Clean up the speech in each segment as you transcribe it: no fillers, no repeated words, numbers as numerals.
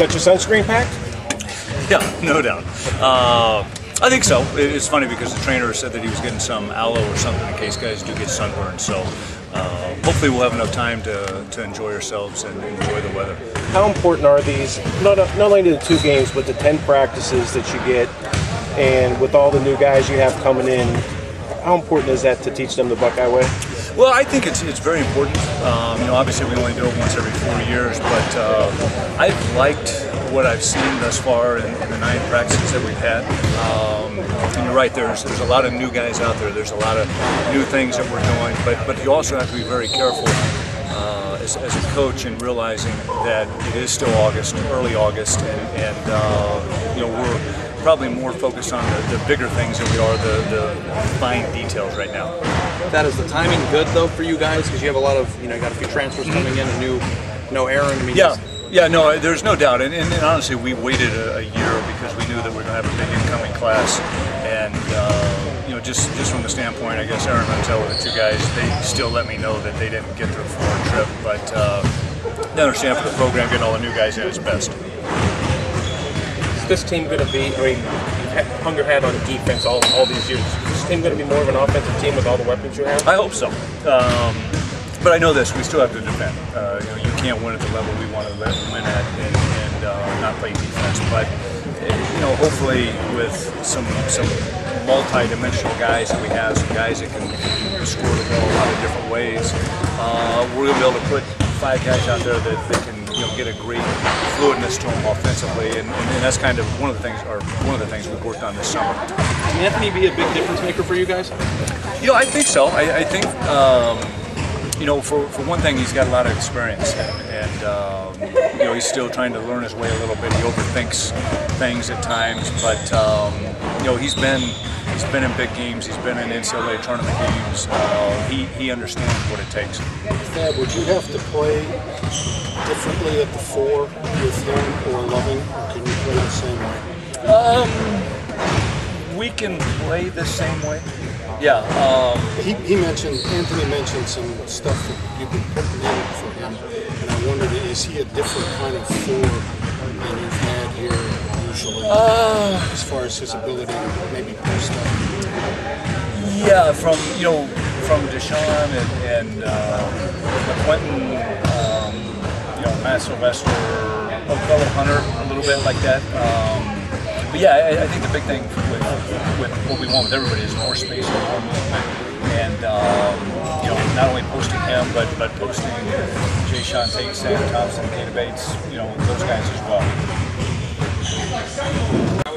Got your sunscreen packed? Yeah, no doubt. I think so. It's funny because the trainer said that he was getting some aloe or something in case guys do get sunburned. So hopefully we'll have enough time to enjoy ourselves and enjoy the weather. How important are these, not only the 2 games, but the 10 practices that you get, and with all the new guys you have coming in, how important is that to teach them the Buckeye way? Well, I think it's very important. Obviously we only do it once every 4 years, but I've liked what I've seen thus far in the 9 practices that we've had. And you're right, there's a lot of new guys out there. There's a lot of new things that we're doing, but you also have to be very careful as a coach in realizing that it is still August, early August, and we're probably more focused on the bigger things than we are the fine details right now. That is the timing good though for you guys, because you have a lot of you got a few transfers coming in, no Aaron. I mean, yeah, no, there's no doubt, and honestly, we waited a year because we knew that we were going to have a big incoming class, and just from the standpoint, I guess Aaron Mantel with the 2 guys, they still let me know that they didn't get their foreign trip, but they understand for the program getting all the new guys in is best. Is this team going to be, I mean, you've hung your hat on defense all these years. Is this team going to be more of an offensive team with all the weapons you have? I hope so. But I know this, we still have to defend. You can't win at the level we want to win at and not play defense. But hopefully with some multi-dimensional guys that we have, some guys that can score the ball a lot of different ways, we're going to be able to put 5 guys out there that can get a great fluidness to them offensively, and that's kind of one of the things we've worked on this summer. Can Anthony be a big difference maker for you guys? I think so. I think for one thing, he's got a lot of experience, and he's still trying to learn his way a little bit. He overthinks things at times, but he's been in big games. He's been in NCAA tournament games. He understands what it takes. Thad, would you have to play differently at the 4 with him or Loving, or can you play the same way? We can play the same way. Yeah. Anthony mentioned some stuff that you've been putting in for him, and I wondered, is he a different kind of 4 than you've had here usually, as far as his ability to maybe post up? Yeah, from Deshaun and Quentin, Matt Sylvester, Oklahoma Hunter, a little bit like that. But yeah, I think the big thing with what we want with everybody is more space and more movement, and not only posting him, but posting Jay Sean Tate, Sam Thompson, Kate Bates, those guys as well.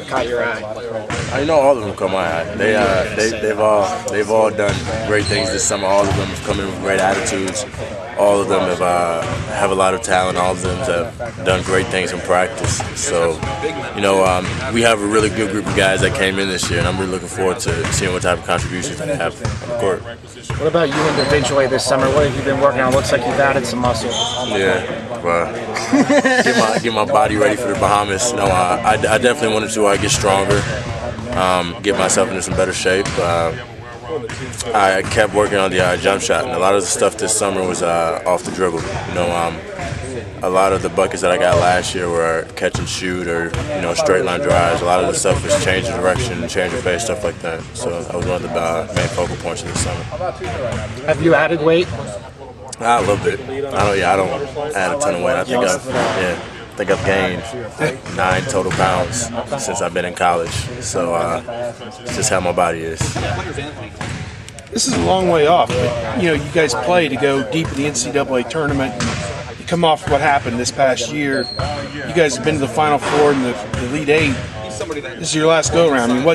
Caught your eye. I know all of them caught my eye. They've all done great things this summer. All of them have come in with great attitudes. All of them have a lot of talent. All of them have done great things in practice. So, we have a really good group of guys that came in this year, and I'm really looking forward to seeing what type of contributions they have on the court. What about you individually this summer? What have you been working on? Looks like you've added some muscle. Yeah, well, get my body ready for the Bahamas. I definitely wanted to get stronger, get myself into some better shape. I kept working on the jump shot, and a lot of the stuff this summer was off the dribble. A lot of the buckets that I got last year were catch and shoot or straight line drives. A lot of the stuff was change of direction, change of pace, stuff like that. So that was one of the main focal points of this summer. Have you added weight? A little bit. I don't add a ton of weight. I think I've gained 9 total pounds since I've been in college. So it's just how my body is. This is a long way off, but you guys play to go deep in the NCAA tournament. You come off what happened this past year. You guys have been to the Final Four and the Elite 8. This is your last go-around. I mean,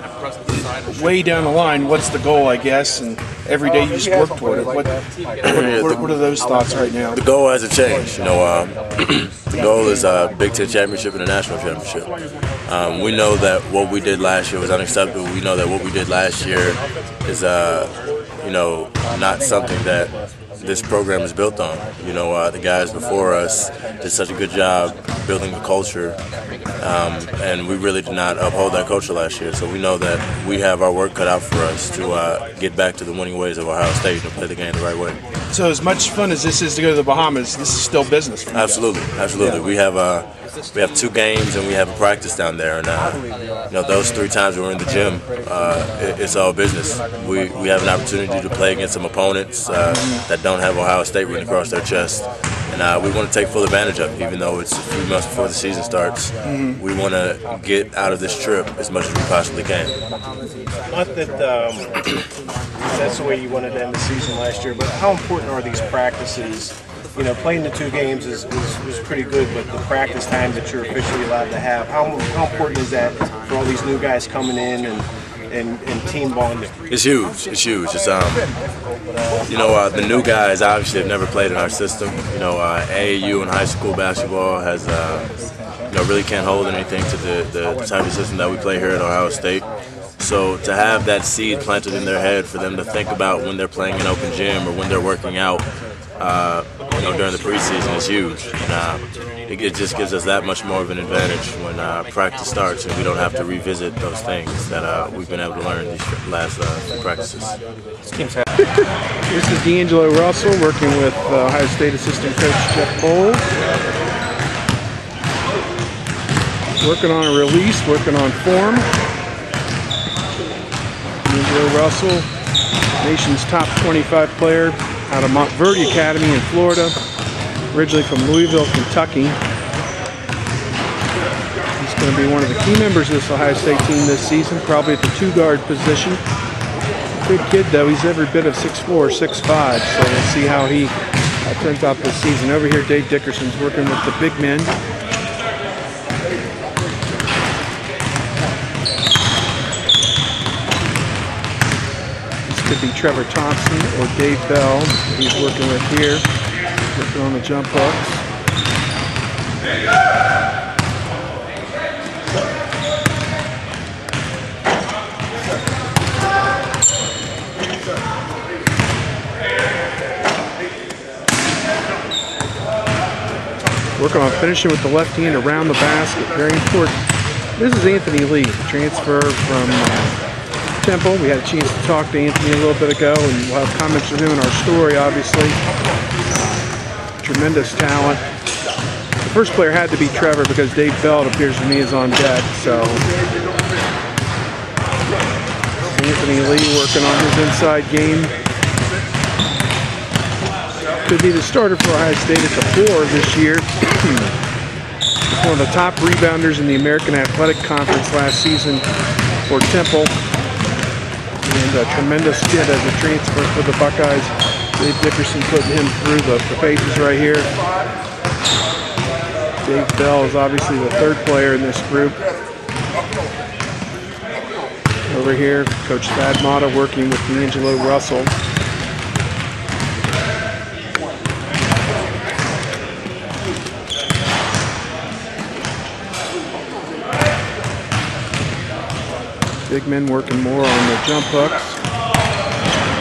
way down the line, what's the goal, I guess? And every day you just work toward it. What are those thoughts right now? The goal hasn't changed. The goal is a Big Ten championship and a national championship. We know that what we did last year was unacceptable. We know that what we did last year is, not something that this program is built on. The guys before us did such a good job building a culture, and we really did not uphold that culture last year. So we know that we have our work cut out for us to get back to the winning ways of Ohio State and play the game the right way. So as much fun as this is to go to the Bahamas, this is still business for you guys. Absolutely. We have we have 2 games and we have a practice down there, and you know, those 3 times we were in the gym, it's all business. We have an opportunity to play against some opponents that don't have Ohio State written across their chest, and we want to take full advantage of it. Even though it's a few months before the season starts, we want to get out of this trip as much as we possibly can. Not that that's the way you wanted to end the season last year, but how important are these practices? You know, playing the 2 games was pretty good, but the practice time that you're officially allowed to have, how important is that for all these new guys coming in and team bonding? It's huge. It's huge. It's you know, the new guys obviously have never played in our system. You know, AAU and high school basketball has you know, really can't hold anything to the type of system that we play here at Ohio State. So to have that seed planted in their head for them to think about when they're playing an open gym or when they're working out, you know, during the preseason is huge. And it just gives us that much more of an advantage when practice starts and we don't have to revisit those things that we've been able to learn these last few practices. This is D'Angelo Russell working with Ohio State assistant coach Jeff Bowles. Working on a release, working on form. D'Angelo Russell, nation's top 25 player out of Montverde Academy in Florida, originally from Louisville, Kentucky. He's going to be one of the key members of this Ohio State team this season, probably at the 2-guard position. Good kid though, he's every bit of 6'4", 6'5", so we'll see how he turns out this season. Over here, Dave Dickerson's working with the big men. Could be Trevor Thompson or Dave Bell he's working with here, working on the jump hooks. Working on finishing with the left hand around the basket, very important. This is Anthony Lee, transfer from Temple. We had a chance to talk to Anthony a little bit ago, and we'll have comments from him in our story, obviously. Tremendous talent. The first player had to be Trevor because Dave Bell, it appears to me, is on deck. So Anthony Lee working on his inside game. Could be the starter for Ohio State at the 4 this year. One of the top rebounders in the American Athletic Conference last season for Temple. And a tremendous kid as a transfer for the Buckeyes. Dave Dickerson putting him through the paces right here. Dave Bell is obviously the 3rd player in this group. Over here, Coach Thad Matta working with D'Angelo Russell. Big men working more on the jump hooks.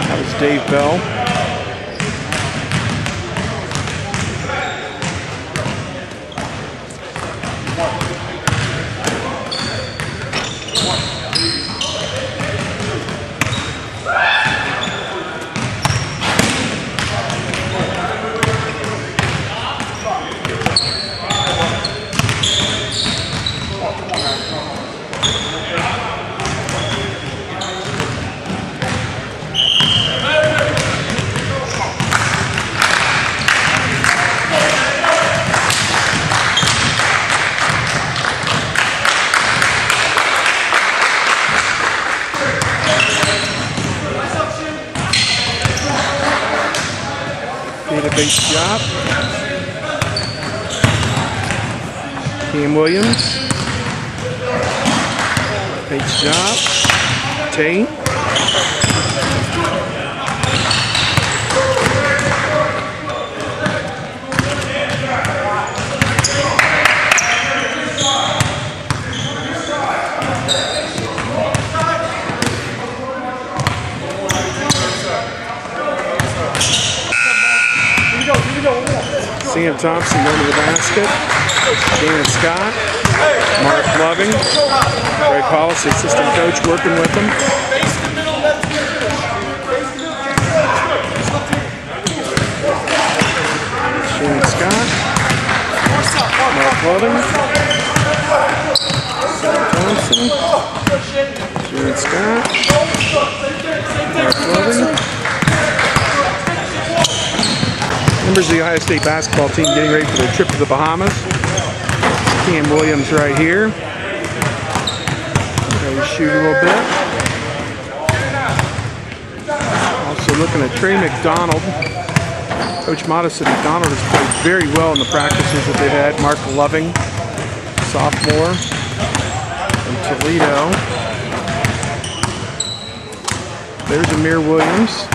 That was Dave Bell. Database job. Cam Williams. Base job. Tate. Sam Thompson going to the basket. Shannon Scott. Mark Loving. Greg Hollis, the assistant coach, working with them. Shannon Scott. Mark Loving, Thompson, Jared Scott, Mark Loving. Members of the Ohio State basketball team getting ready for their trip to the Bahamas. Cam Williams right here. Shoot a little bit. Also looking at Trey McDonald. Coach Matta said McDonald has played very well in the practices that they've had. Mark Loving, sophomore from Toledo. There's Amir Williams.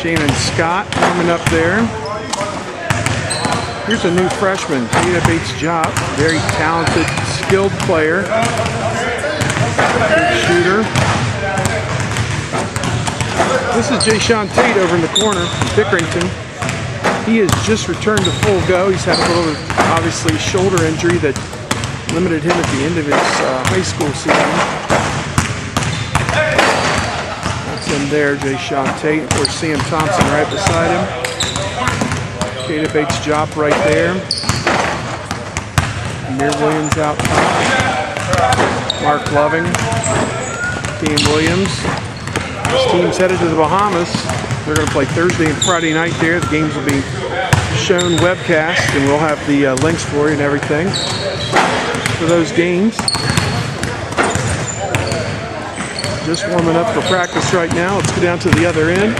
Shannon Scott warming up there. Here's a new freshman, Jada Bates-Jop, very talented, skilled player, good shooter. This is Jayshawn Tate over in the corner from Pickerington. He has just returned to full go. He's had a little, obviously, shoulder injury that limited him at the end of his high school season. That's him there, Jayshawn Tate. Of course, Sam Thompson right beside him. Jada Bates-Jop right there. Amir Williams out top. Mark Loving. Cam Williams. This team's headed to the Bahamas. They're going to play Thursday and Friday night there. The games will be shown webcast, and we'll have the links for you and everything for those games. Just warming up for practice right now. Let's go down to the other end.